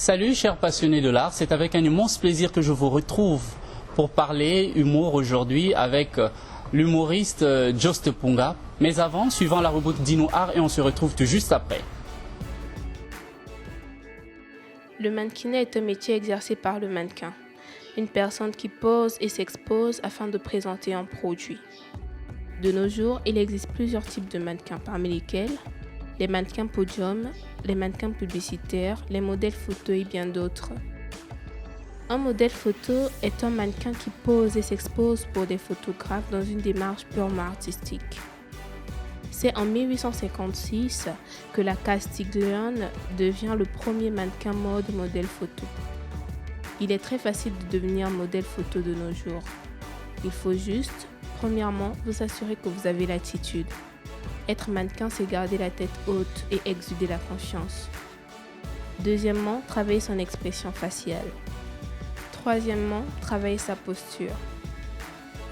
Salut chers passionnés de l'art, c'est avec un immense plaisir que je vous retrouve pour parler humour aujourd'hui avec l'humoriste Jost Punga. Mais avant, suivant la rubrique Dino Art et on se retrouve tout juste après. Le mannequinat est un métier exercé par le mannequin, une personne qui pose et s'expose afin de présenter un produit. De nos jours, il existe plusieurs types de mannequins, parmi lesquels les mannequins podium, les mannequins publicitaires, les modèles photo et bien d'autres. Un modèle photo est un mannequin qui pose et s'expose pour des photographes dans une démarche purement artistique. C'est en 1856 que la Castiglione devient le premier mannequin mode modèle photo. Il est très facile de devenir modèle photo de nos jours. Il faut juste, premièrement, vous assurer que vous avez l'attitude. Être mannequin, c'est garder la tête haute et exuder la confiance. Deuxièmement, travailler son expression faciale. Troisièmement, travailler sa posture.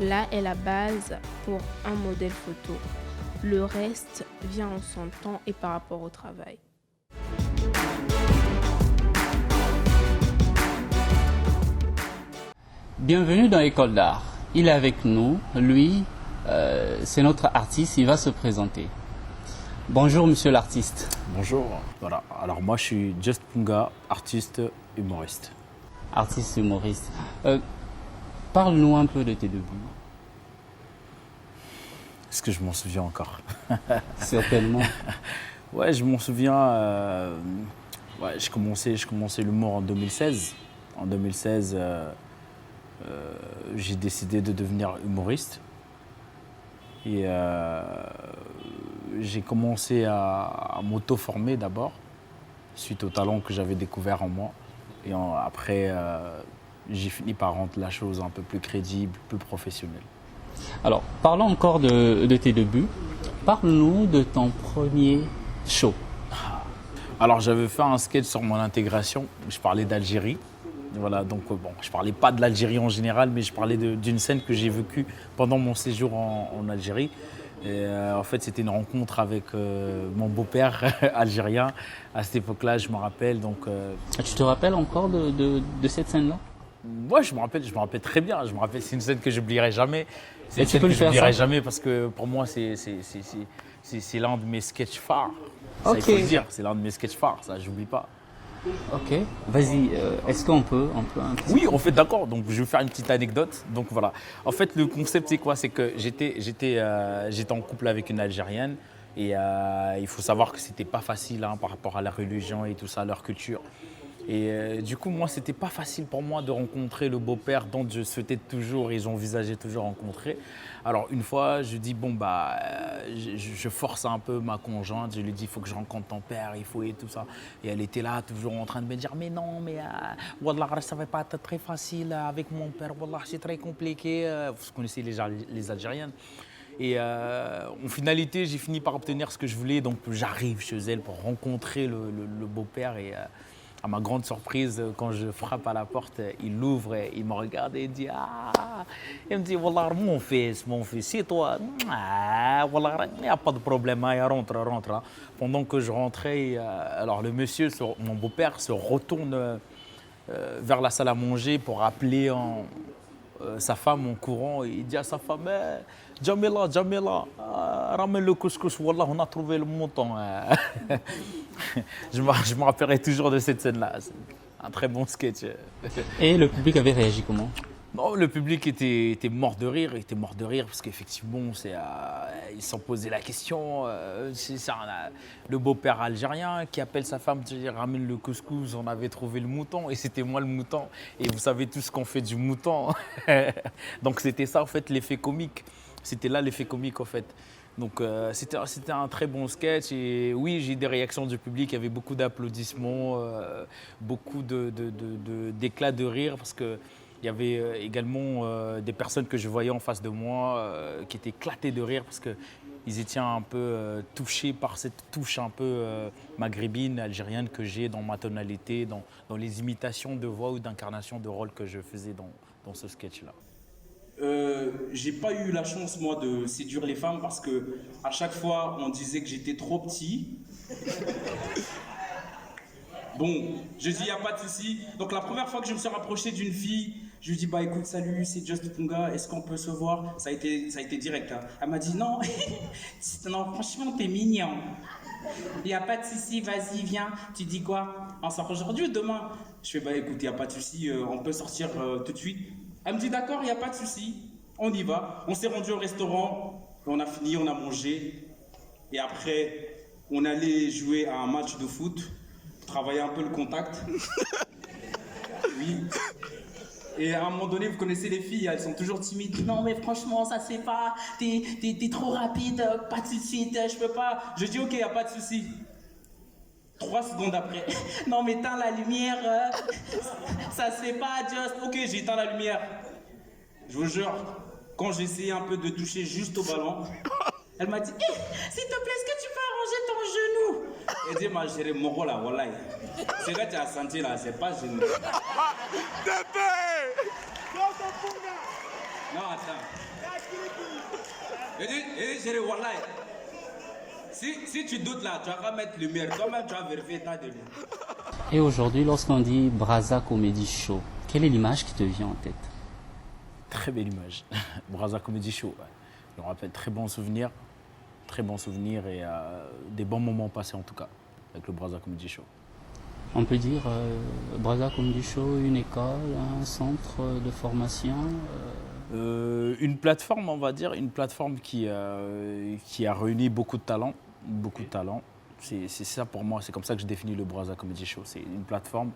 Là est la base pour un modèle photo. Le reste vient en son temps et par rapport au travail. Bienvenue dans l'école d'art. Il est avec nous, lui, c'est notre artiste, il va se présenter. Bonjour monsieur l'artiste. Bonjour, voilà. Alors moi je suis Jost Punga, artiste humoriste. Artiste humoriste. Parle-nous un peu de tes débuts. Est-ce que je m'en souviens encore? Certainement. Ouais, je m'en souviens. Je commençais l'humour en 2016. En 2016, j'ai décidé de devenir humoriste. Et j'ai commencé à m'auto-former d'abord, suite au talent que j'avais découvert en moi. Et après, j'ai fini par rendre la chose un peu plus crédible, plus professionnelle. Alors, parlons encore de tes débuts. Parle-nous de ton premier show. Alors, j'avais fait un sketch sur mon intégration. Je parlais d'Algérie. Voilà, donc bon, je parlais pas de l'Algérie en général, mais je parlais d'une scène que j'ai vécue pendant mon séjour en Algérie. Et, en fait, c'était une rencontre avec mon beau-père algérien. À cette époque-là, je me rappelle. Donc, Tu te rappelles encore de cette scène-là? moi, je me rappelle très bien. Je me rappelle, c'est une scène que je n'oublierai jamais. C'est Et une tu scène peux que le je faire n'oublierai ça? jamais parce que pour moi, c'est l'un de mes sketchs phares. Ça, Ok. il faut le dire, c'est l'un de mes sketchs phares. Ça, j'oublie pas. Ok, vas-y, est-ce qu'on peut un petit... Oui, en fait, d'accord. Donc, je vais faire une petite anecdote. Donc, voilà. En fait, le concept, c'est quoi? C'est que j'étais en couple avec une Algérienne. Et il faut savoir que c'était pas facile par rapport à la religion et tout ça, leur culture. Et du coup, moi, c'était pas facile pour moi de rencontrer le beau-père dont je souhaitais toujours et j'envisageais toujours rencontrer. Alors, une fois, je dis, bon, je force un peu ma conjointe. Je lui dis, il faut que je rencontre ton père, il faut et tout ça. Et elle était là, toujours en train de me dire, mais non, mais Wallah, ça va pas être très facile avec mon père. Wallah, c'est très compliqué. Vous connaissez les Algériennes. Et en finalité, j'ai fini par obtenir ce que je voulais. Donc, j'arrive chez elle pour rencontrer le beau-père. Et à ma grande surprise, quand je frappe à la porte, il l'ouvre et il me regarde et il dit « Ah !» Il me dit « Wallah, mon fils, c'est toi. Ah, Wallah, il n'y a pas de problème, hein, rentre. Hein. » Pendant que je rentrais, alors le monsieur, mon beau-père, se retourne vers la salle à manger pour appeler sa femme en courant. Il dit à sa femme Jamila, ramène le couscous, Wallah, on a trouvé le mouton. Je me rappellerai toujours de cette scène-là. C'est un très bon sketch. Et le public avait réagi comment? Non, le public était mort de rire. Il était mort de rire parce qu'effectivement, ils s'en posaient la question. Le beau-père algérien qui appelle sa femme, ramène le couscous, on avait trouvé le mouton. Et c'était moi le mouton. Et vous savez tout ce qu'on fait du mouton. Donc c'était ça en fait l'effet comique. C'était là l'effet comique en fait. Donc c'était un très bon sketch et oui, j'ai eu des réactions du public, il y avait beaucoup d'applaudissements, beaucoup d'éclats de rire parce que il y avait également des personnes que je voyais en face de moi qui étaient éclatées de rire parce qu'ils étaient un peu touchés par cette touche un peu maghrébine, algérienne que j'ai dans ma tonalité, dans les imitations de voix ou d'incarnation de rôle que je faisais dans ce sketch-là. J'ai pas eu la chance moi de séduire les femmes parce que à chaque fois on disait que j'étais trop petit. Bon, je dis, il n'y a pas de souci. Donc la première fois que je me suis rapproché d'une fille, je lui dis, bah écoute, salut, c'est Just Punga, est-ce qu'on peut se voir? Ça a été direct. Hein. Elle m'a dit, non, non, franchement, t'es mignon. Il n'y a pas de souci, vas-y, viens. Tu dis quoi? On sort aujourd'hui ou demain? Je fais, bah écoute, il n'y a pas de souci, on peut sortir tout de suite. Elle me dit, d'accord, il n'y a pas de souci, on y va. On s'est rendu au restaurant, on a fini, on a mangé. Et après, on allait jouer à un match de foot, travailler un peu le contact. Oui. Et à un moment donné, vous connaissez les filles, elles sont toujours timides. Non, mais franchement, ça se fait pas. T'es trop rapide, pas tout de suite, je peux pas. Je dis, ok, y a pas de souci. 3 secondes après. Non, mais éteins la lumière. Ça se fait pas, Just. Ok, j'ai éteint la lumière. Je vous jure, quand j'ai essayé un peu de toucher juste au ballon, elle m'a dit, s'il te plaît, est-ce que tu peux arranger ton genou? Elle dit, ma chérie, mon rôle là, voilà. C'est là que tu as senti là, c'est pas genou. Non, attends. Elle dit, chérie, voilà. Si tu doutes là, tu vas pas mettre lumière. Toi-même, tu vas vérifier ta lumière. Et aujourd'hui, lorsqu'on dit Brazza Comedy Show, quelle est l'image qui te vient en tête? Très belle image. Brazza Comedy Show. Ouais. Je me rappelle très bons souvenirs et des bons moments passés en tout cas avec le Brazza Comedy Show. On peut dire Brazza Comedy Show, une école, un centre de formation Une plateforme, on va dire, une plateforme qui a réuni beaucoup de talents. Beaucoup de talents. C'est ça pour moi, c'est comme ça que je définis le Brazza Comedy Show. C'est une plateforme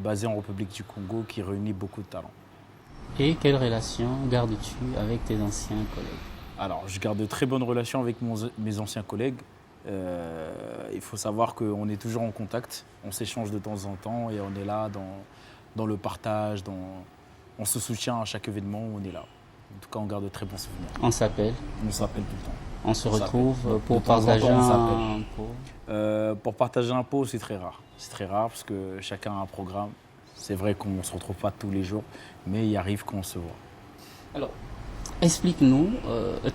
basée en République du Congo qui réunit beaucoup de talents. Et quelle relation gardes-tu avec tes anciens collègues? Alors, je garde de très bonnes relations avec mes anciens collègues. Il faut savoir qu'on est toujours en contact, on s'échange de temps en temps et on est là dans le partage, on se soutient à chaque événement, on est là. En tout cas, on garde de très bons souvenirs. On s'appelle? On s'appelle tout le temps. On se retrouve pour De temps en partager temps, on un pot? Pour partager un pot, c'est très rare. C'est très rare parce que chacun a un programme. C'est vrai qu'on ne se retrouve pas tous les jours, mais il arrive qu'on se voit. Alors, explique-nous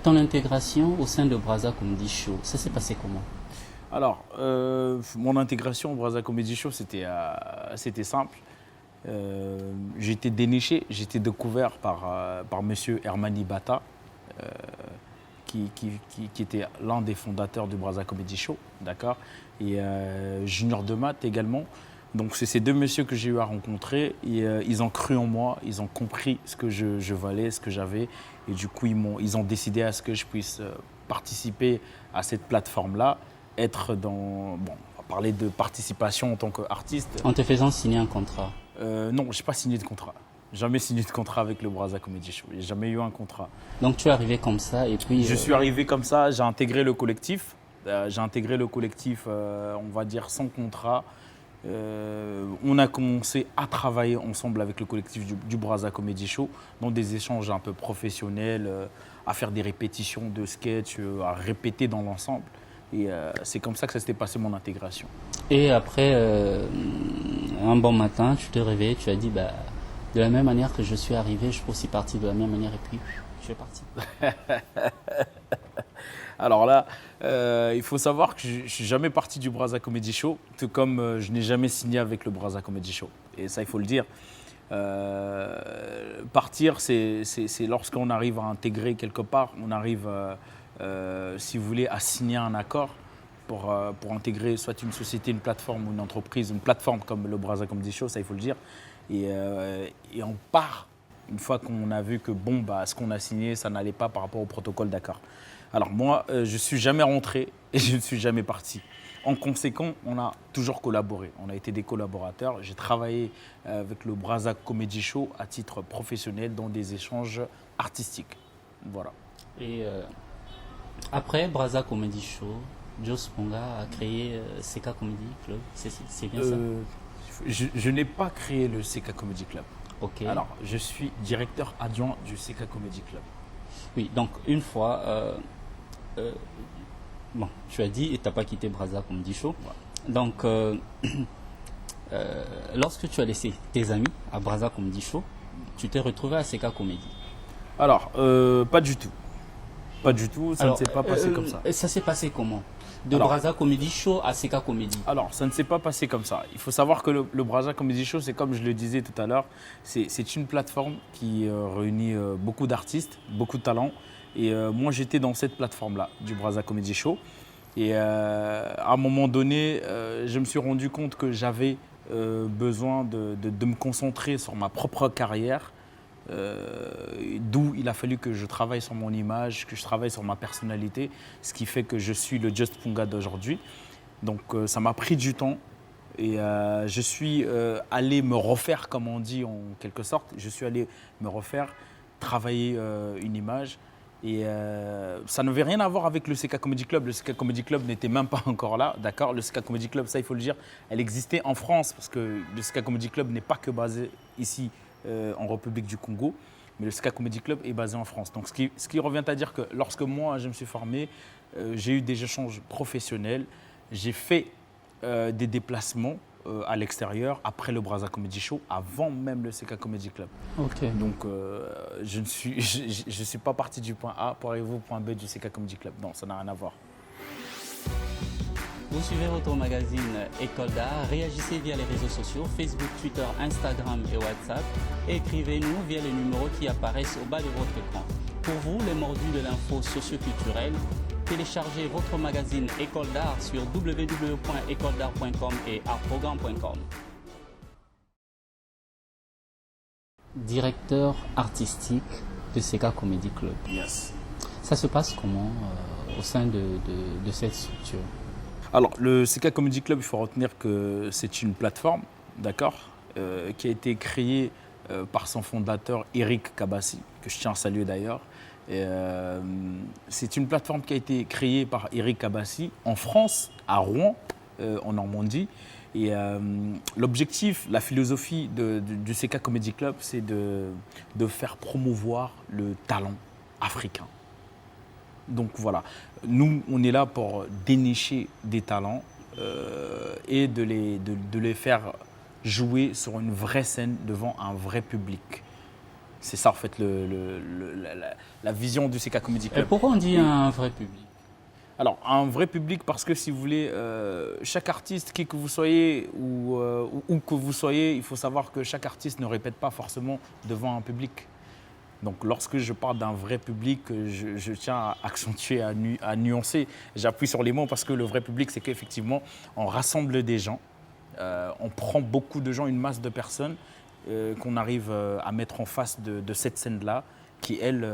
ton intégration au sein de Brazza Comedy Show. Ça s'est passé comment? Alors, mon intégration au Brazza Comedy Show, c'était simple. J'ai été déniché, j'ai été découvert par monsieur Hermani Bata, qui était l'un des fondateurs du Brazza Comedy Show, d'accord, et Junior de Math également. Donc c'est ces deux messieurs que j'ai eu à rencontrer et ils ont cru en moi, ils ont compris ce que je valais, ce que j'avais et du coup ils ont décidé à ce que je puisse participer à cette plateforme-là, être dans... Bon, on va parler de participation en tant qu'artiste. En te faisant signer un contrat? Non, je n'ai pas signé de contrat. Jamais signé de contrat avec le Brazza Comedy Show. J'ai jamais eu un contrat. Donc tu es arrivé comme ça et puis... Je suis arrivé comme ça, j'ai intégré le collectif. On va dire sans contrat. On a commencé à travailler ensemble avec le collectif du Brazza Comedy Show dans des échanges un peu professionnels, à faire des répétitions de sketchs, à répéter dans l'ensemble. Et c'est comme ça que ça s'était passé mon intégration. Et après, un bon matin, tu te réveilles, tu as dit, bah, de la même manière que je suis arrivé, je peux aussi partir de la même manière et puis je suis parti. Alors là, il faut savoir que je ne suis jamais parti du Brazza Comedy Show, tout comme je n'ai jamais signé avec le Brazza Comedy Show. Et ça, il faut le dire. Partir, c'est lorsqu'on arrive à intégrer quelque part, on arrive, si vous voulez, à signer un accord pour intégrer soit une société, une plateforme ou une entreprise, une plateforme comme le Brazza Comedy Show, ça, il faut le dire. Et on part une fois qu'on a vu que bon, bah, ce qu'on a signé, ça n'allait pas par rapport au protocole d'accord. Alors moi, je ne suis jamais rentré et je ne suis jamais parti. En conséquent, on a toujours collaboré. On a été des collaborateurs. J'ai travaillé avec le Brazza Comedy Show à titre professionnel dans des échanges artistiques. Voilà. Et après Brazza Comedy Show, Just Punga a créé CK Comedy Club. C'est bien ça? Je n'ai pas créé le CK Comedy Club. Ok. Alors, je suis directeur adjoint du CK Comedy Club. Oui, donc une fois, bon, tu as dit et tu n'as pas quitté Brazza Comedy Show. Ouais. Donc, lorsque tu as laissé tes amis à Brazza Comedy Show, tu t'es retrouvé à CK Comedy? Alors, pas du tout. Pas du tout, ça ne s'est pas passé comme ça. Ça s'est passé comment? De Alors, Braza Comedy Show à Seka Comedy. Alors, ça ne s'est pas passé comme ça. Il faut savoir que le Braza Comedy Show, c'est comme je le disais tout à l'heure, c'est une plateforme qui réunit beaucoup d'artistes, beaucoup de talents. Et moi, j'étais dans cette plateforme-là, du Braza Comedy Show. Et à un moment donné, je me suis rendu compte que j'avais besoin de me concentrer sur ma propre carrière. D'où il a fallu que je travaille sur mon image, que je travaille sur ma personnalité, ce qui fait que je suis le Just Punga d'aujourd'hui. Donc ça m'a pris du temps et je suis allé me refaire, comme on dit en quelque sorte. Je suis allé me refaire, travailler une image. Et ça n'avait rien à voir avec le Seka Comedy Club. Le Seka Comedy Club n'était même pas encore là, d'accord. Le Seka Comedy Club, ça il faut le dire, elle existait en France parce que le Seka Comedy Club n'est pas que basé ici en République du Congo, mais le Seka Comedy Club est basé en France. Donc ce qui revient à dire que lorsque moi je me suis formé, j'ai eu des échanges professionnels, j'ai fait des déplacements à l'extérieur après le Braza Comedy Show, avant même le Seka Comedy Club. Ok. Donc je ne suis pas parti du point A pour arriver au point B du Seka Comedy Club. Non, ça n'a rien à voir. Vous suivez votre magazine École d'Art, réagissez via les réseaux sociaux, Facebook, Twitter, Instagram et WhatsApp. Et écrivez-nous via les numéros qui apparaissent au bas de votre écran. Pour vous, les mordus de l'info socioculturelle, téléchargez votre magazine École d'Art sur www.écoledart.com et artprogramme.com. Directeur artistique de Seka Comedy Club. Yes. Ça se passe comment au sein de cette structure? Alors, le Seka Comedy Club, il faut retenir que c'est une plateforme, d'accord, qui a été créée par son fondateur Eric Kabassi, que je tiens à saluer d'ailleurs. C'est une plateforme qui a été créée par Eric Kabassi en France, à Rouen, en Normandie. Et l'objectif, la philosophie du Seka Comedy Club, c'est de faire promouvoir le talent africain. Donc voilà, nous, on est là pour dénicher des talents et de les faire jouer sur une vraie scène devant un vrai public. C'est ça, en fait, la vision du Seka Comedy Club. Et pourquoi on dit un vrai public? Alors, un vrai public parce que, si vous voulez, chaque artiste, qui que vous soyez ou où que vous soyez, il faut savoir que chaque artiste ne répète pas forcément devant un public. Donc lorsque je parle d'un vrai public, je tiens à accentuer, à nuancer. J'appuie sur les mots parce que le vrai public, c'est qu'effectivement, on rassemble des gens, on prend beaucoup de gens, une masse de personnes qu'on arrive à mettre en face de cette scène-là, qui, elle,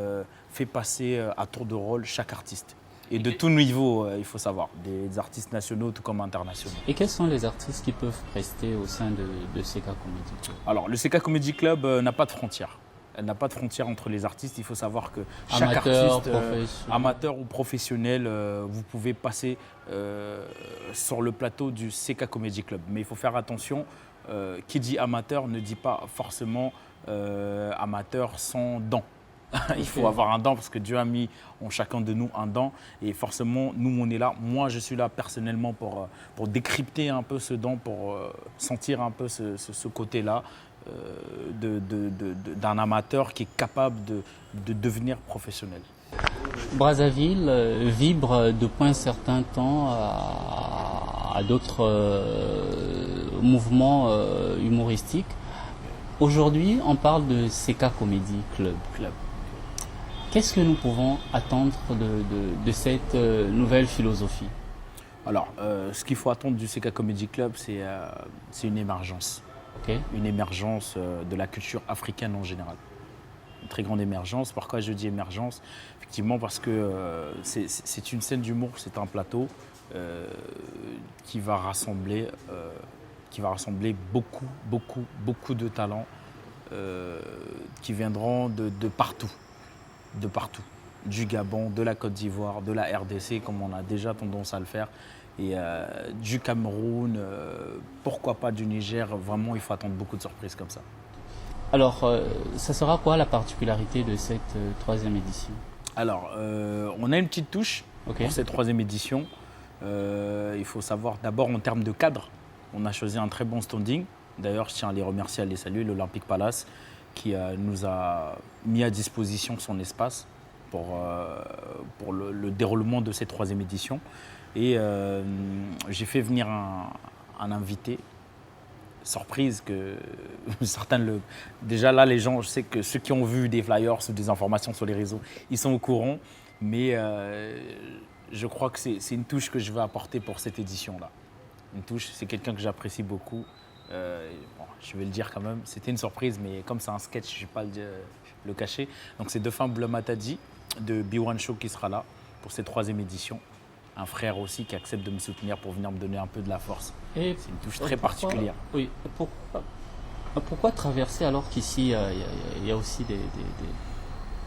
fait passer à tour de rôle chaque artiste. Et de tout niveau, il faut savoir, des artistes nationaux tout comme internationaux. Et quels sont les artistes qui peuvent rester au sein de Seka Comedy Club? Alors, le Seka Comedy Club n'a pas de frontières. Elle n'a pas de frontière entre les artistes. Il faut savoir que chaque artiste, amateur ou professionnel, vous pouvez passer sur le plateau du Seka Comedy Club. Mais il faut faire attention, qui dit amateur ne dit pas forcément amateur sans dents. Il faut avoir un dent parce que Dieu a mis en chacun de nous un dent. Et forcément, nous, on est là. Moi, je suis là personnellement pour décrypter un peu ce dent, pour sentir un peu ce côté-là. D'un amateur qui est capable de devenir professionnel. Brazzaville vibre depuis un certain temps à d'autres mouvements humoristiques. Aujourd'hui, on parle de Seka Comedy Club. Qu'est-ce que nous pouvons attendre de cette nouvelle philosophie? Alors, ce qu'il faut attendre du Seka Comedy Club, c'est une émergence. Okay. Une émergence de la culture africaine en général. Une très grande émergence. Pourquoi je dis émergence? Effectivement parce que c'est une scène d'humour, c'est un plateau qui va rassembler beaucoup de talents qui viendront de partout. De partout. Du Gabon, de la Côte d'Ivoire, de la RDC, comme on a déjà tendance à le faire. Et du Cameroun, pourquoi pas du Niger, vraiment il faut attendre beaucoup de surprises comme ça. Alors, ça sera quoi la particularité de cette troisième édition? Alors, on a une petite touche pour cette troisième édition. Il faut savoir d'abord en termes de cadre, on a choisi un très bon standing. D'ailleurs, je tiens à les remercier, à les saluer, l'Olympique Palace, qui nous a mis à disposition son espace. pour le déroulement de cette 3e édition. Et j'ai fait venir un invité, surprise que certains Déjà là, les gens, je sais que ceux qui ont vu des flyers ou des informations sur les réseaux, ils sont au courant. Mais je crois que c'est une touche que je veux apporter pour cette édition-là. Une touche, c'est quelqu'un que j'apprécie beaucoup. Bon, je vais le dire quand même, c'était une surprise, mais comme c'est un sketch, je ne vais pas le cacher. Donc c'est Dauphin Bleu Matadi de B1 Show qui sera là pour cette 3e édition. Un frère aussi qui accepte de me soutenir pour venir me donner un peu de la force. C'est une touche très particulière. Oui, pourquoi traverser alors qu'ici il y a aussi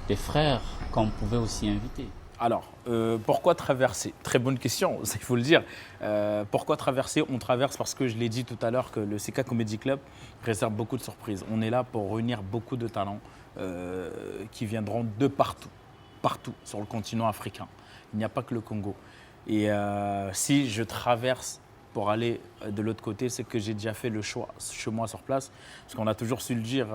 des frères qu'on pouvait aussi inviter? Alors, pourquoi traverser? Très bonne question, il faut le dire. Pourquoi traverser? On traverse parce que je l'ai dit tout à l'heure que le CK Comedy Club réserve beaucoup de surprises. On est là pour réunir beaucoup de talents qui viendront de partout sur le continent africain. Il n'y a pas que le Congo. Et si je traverse pour aller de l'autre côté, c'est que j'ai déjà fait le choix chez moi sur place. Parce qu'on a toujours su le dire,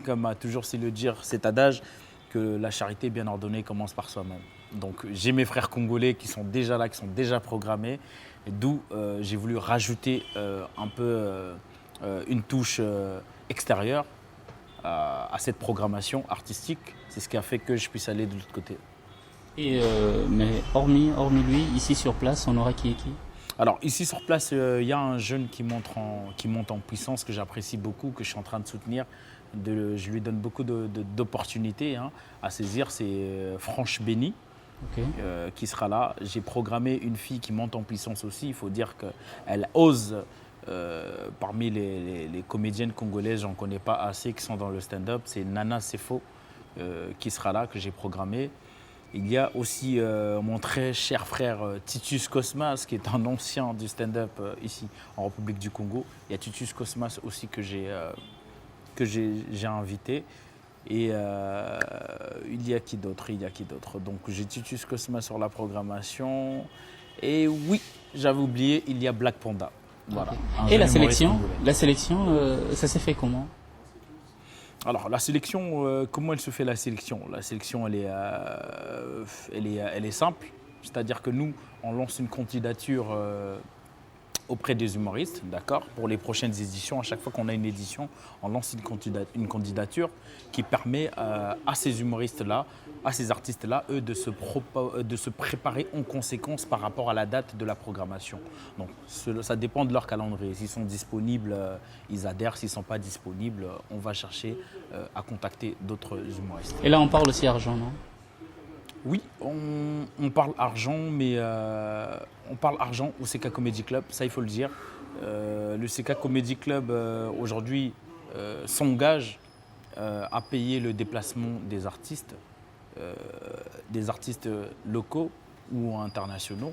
comme a toujours su le dire cet adage, que la charité bien ordonnée commence par soi-même. Donc j'ai mes frères congolais qui sont déjà là, qui sont déjà programmés, d'où j'ai voulu rajouter un peu une touche extérieure à cette programmation artistique. C'est ce qui a fait que je puisse aller de l'autre côté. Et mais hormis lui, ici sur place, on aura qui et qui? Alors ici sur place, il y a un jeune qui monte en puissance, que j'apprécie beaucoup, que je suis en train de soutenir. Je lui donne beaucoup d'opportunités à saisir. C'est Franche Béni qui sera là. J'ai programmé une fille qui monte en puissance aussi. Il faut dire qu'elle ose. Parmi les comédiennes congolaises, j'en connais pas assez qui sont dans le stand-up. C'est Nana Sefo qui sera là, que j'ai programmé. Il y a aussi mon très cher frère Titus Cosmas, qui est un ancien du stand-up ici en République du Congo. Il y a Titus Cosmas aussi que j'ai invité. Et il y a qui d'autre? Donc j'ai Titus Cosmas sur la programmation. Et oui, j'avais oublié, il y a Black Panda. Voilà. Et la sélection, ça s'est fait comment? Alors la sélection, comment elle se fait la sélection? La sélection, elle est simple. C'est-à-dire que nous, on lance une candidature auprès des humoristes, d'accord? Pour les prochaines éditions, à chaque fois qu'on a une édition, on lance une candidature qui permet à ces humoristes-là, à ces artistes-là, eux, de se préparer en conséquence par rapport à la date de la programmation. Donc, ça dépend de leur calendrier. S'ils sont disponibles, ils adhèrent. S'ils ne sont pas disponibles, on va chercher à contacter d'autres humoristes. Et là, on parle aussi argent, non? Oui, on parle argent, mais on parle argent au CK Comedy Club, ça il faut le dire. Le CK Comedy Club aujourd'hui s'engage à payer le déplacement des artistes locaux ou internationaux,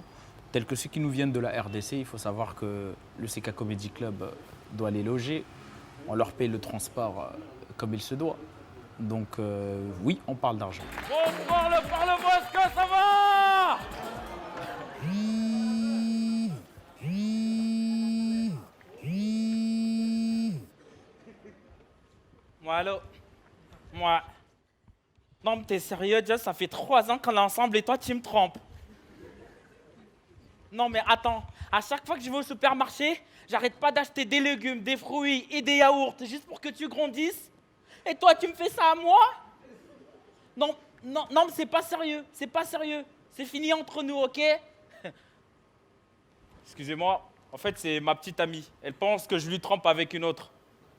tels que ceux qui nous viennent de la RDC. Il faut savoir que le CK Comedy Club doit les loger, on leur paye le transport comme il se doit. Donc oui, on parle d'argent. Bonsoir le Parlement, est-ce que ça va? Moi, allô? Moi. Non, mais t'es sérieux, déjà, ça fait 3 ans qu'on est ensemble et toi, tu me trompes. Non, mais attends, à chaque fois que je vais au supermarché, j'arrête pas d'acheter des légumes, des fruits et des yaourts juste pour que tu grandisses. Et toi, tu me fais ça à moi? Non, mais c'est pas sérieux, C'est fini entre nous, ok? Excusez-moi, en fait, c'est ma petite amie. Elle pense que je lui trompe avec une autre.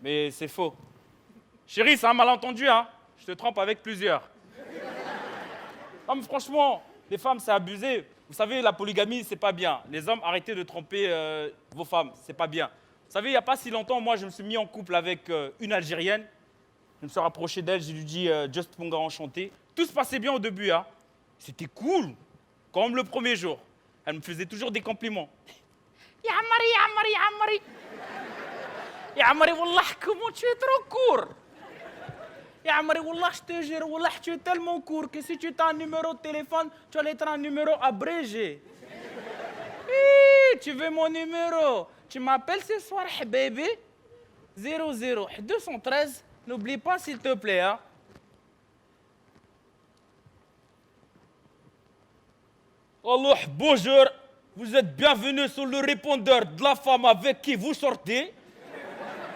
Mais c'est faux. Chérie, c'est un malentendu, hein? Je te trompe avec plusieurs. Non, mais franchement, les femmes, c'est abusé. Vous savez, la polygamie, c'est pas bien. Les hommes, arrêtez de tromper vos femmes, c'est pas bien. Vous savez, il n'y a pas si longtemps, moi, je me suis mis en couple avec une Algérienne. Je me suis rapproché d'elle, je lui dis Just Ponga enchanté. Tout se passait bien au début, hein. C'était cool, comme le premier jour. Elle me faisait toujours des compliments. Ya Amari. Ya Amari, wallah, comment tu es trop court. Ya Amari, wallah, je te jure, wallah, tu es tellement court que si tu as un numéro de téléphone, tu vas être un numéro abrégé. Tu veux mon numéro? Tu m'appelles ce soir, baby. 00 213. N'oublie pas, s'il te plaît, hein. Alors, bonjour. Vous êtes bienvenus sur le répondeur de la femme avec qui vous sortez.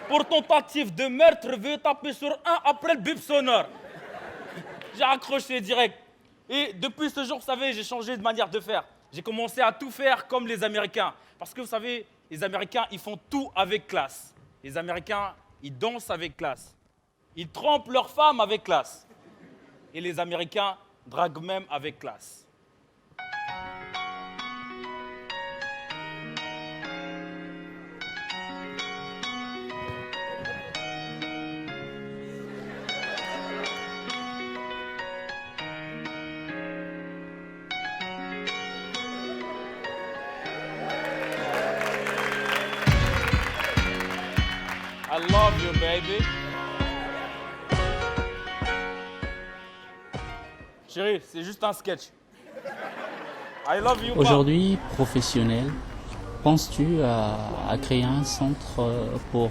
Pour tentative de meurtre, veuillez taper sur 1 après le bip sonore. J'ai accroché direct. Et depuis ce jour, vous savez, j'ai changé de manière de faire. J'ai commencé à tout faire comme les Américains. Parce que vous savez, les Américains, ils font tout avec classe. Les Américains, ils dansent avec classe. Ils trompent leurs femmes avec classe. Et les Américains draguent même avec classe. I love you, baby. Chérie, c'est juste un sketch. I love you. Aujourd'hui, professionnel, penses-tu à créer un centre pour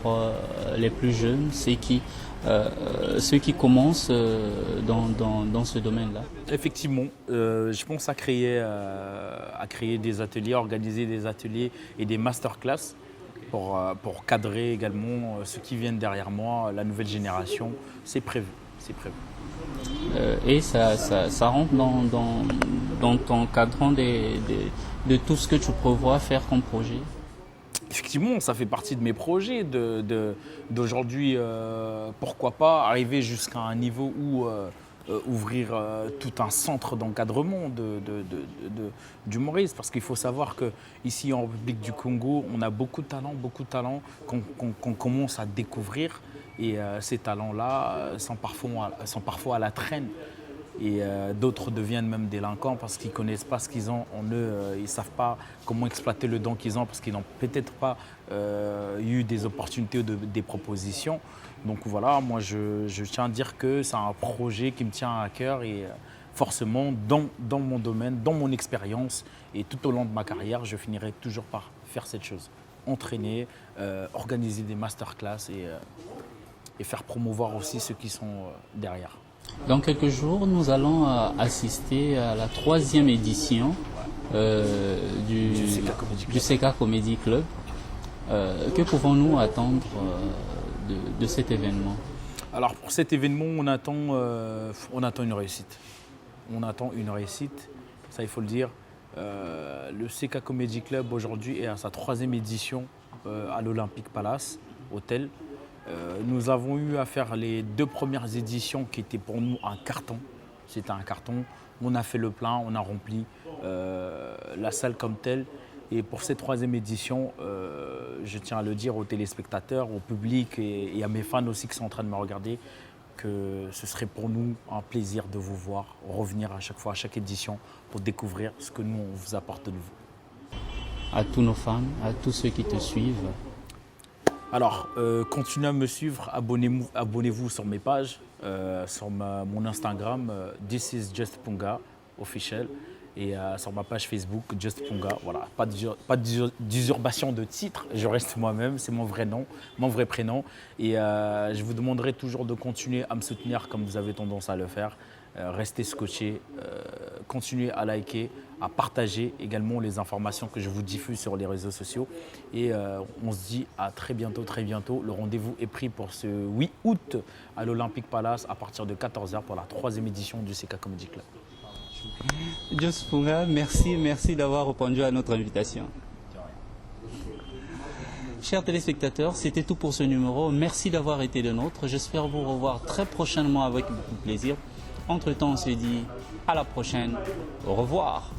les plus jeunes, ceux qui commencent dans ce domaine-là? Effectivement, je pense à créer des ateliers, organiser des ateliers et des masterclass pour cadrer également ceux qui viennent derrière moi, la nouvelle génération. C'est prévu, c'est prévu. Et ça rentre dans ton cadran de tout ce que tu prévois faire comme projet? Effectivement, ça fait partie de mes projets d'aujourd'hui. Pourquoi pas arriver jusqu'à un niveau où ouvrir tout un centre d'encadrement d'humoristes. Parce qu'il faut savoir qu'ici en République du Congo, on a beaucoup de talents qu'on commence à découvrir. Et ces talents-là sont parfois à la traîne. Et d'autres deviennent même délinquants parce qu'ils ne connaissent pas ce qu'ils ont en eux. Ils ne savent pas comment exploiter le don qu'ils ont parce qu'ils n'ont peut-être pas eu des opportunités ou des propositions. Donc voilà, moi je tiens à dire que c'est un projet qui me tient à cœur et forcément dans mon domaine, dans mon expérience et tout au long de ma carrière, je finirai toujours par faire cette chose. Entraîner, organiser des masterclass et faire promouvoir aussi ceux qui sont derrière. Dans quelques jours, nous allons assister à la 3e édition du CK Comedy Club. Que pouvons-nous attendre de cet événement? Alors pour cet événement, on attend une réussite. On attend une réussite, ça il faut le dire. Le CK Comedy Club aujourd'hui est à sa 3e édition à l'Olympic Palace Hotel. Nous avons eu à faire les 2 premières éditions qui étaient pour nous un carton. C'était un carton. On a fait le plein, on a rempli la salle comme telle. Et pour cette 3e édition, je tiens à le dire aux téléspectateurs, au public et à mes fans aussi qui sont en train de me regarder, que ce serait pour nous un plaisir de vous voir revenir à chaque fois, à chaque édition, pour découvrir ce que nous, on vous apporte de nouveau. À tous nos fans, à tous ceux qui te suivent. Alors, continuez à me suivre, abonnez-vous sur mes pages, sur mon Instagram, This is Just Punga officiel, et sur ma page Facebook, Just Punga. Voilà, pas d'usurpation de titre, je reste moi-même, c'est mon vrai nom, mon vrai prénom. Et je vous demanderai toujours de continuer à me soutenir comme vous avez tendance à le faire. Restez scotchés, continuez à liker, à partager également les informations que je vous diffuse sur les réseaux sociaux. Et on se dit à très bientôt, très bientôt. Le rendez-vous est pris pour ce 8 août à l'Olympic Palace à partir de 14h pour la 3e édition du CK Comedy Club. Just Punga, merci d'avoir répondu à notre invitation. Chers téléspectateurs, c'était tout pour ce numéro. Merci d'avoir été le nôtre. J'espère vous revoir très prochainement avec beaucoup de plaisir. Entre-temps, on se dit à la prochaine. Au revoir.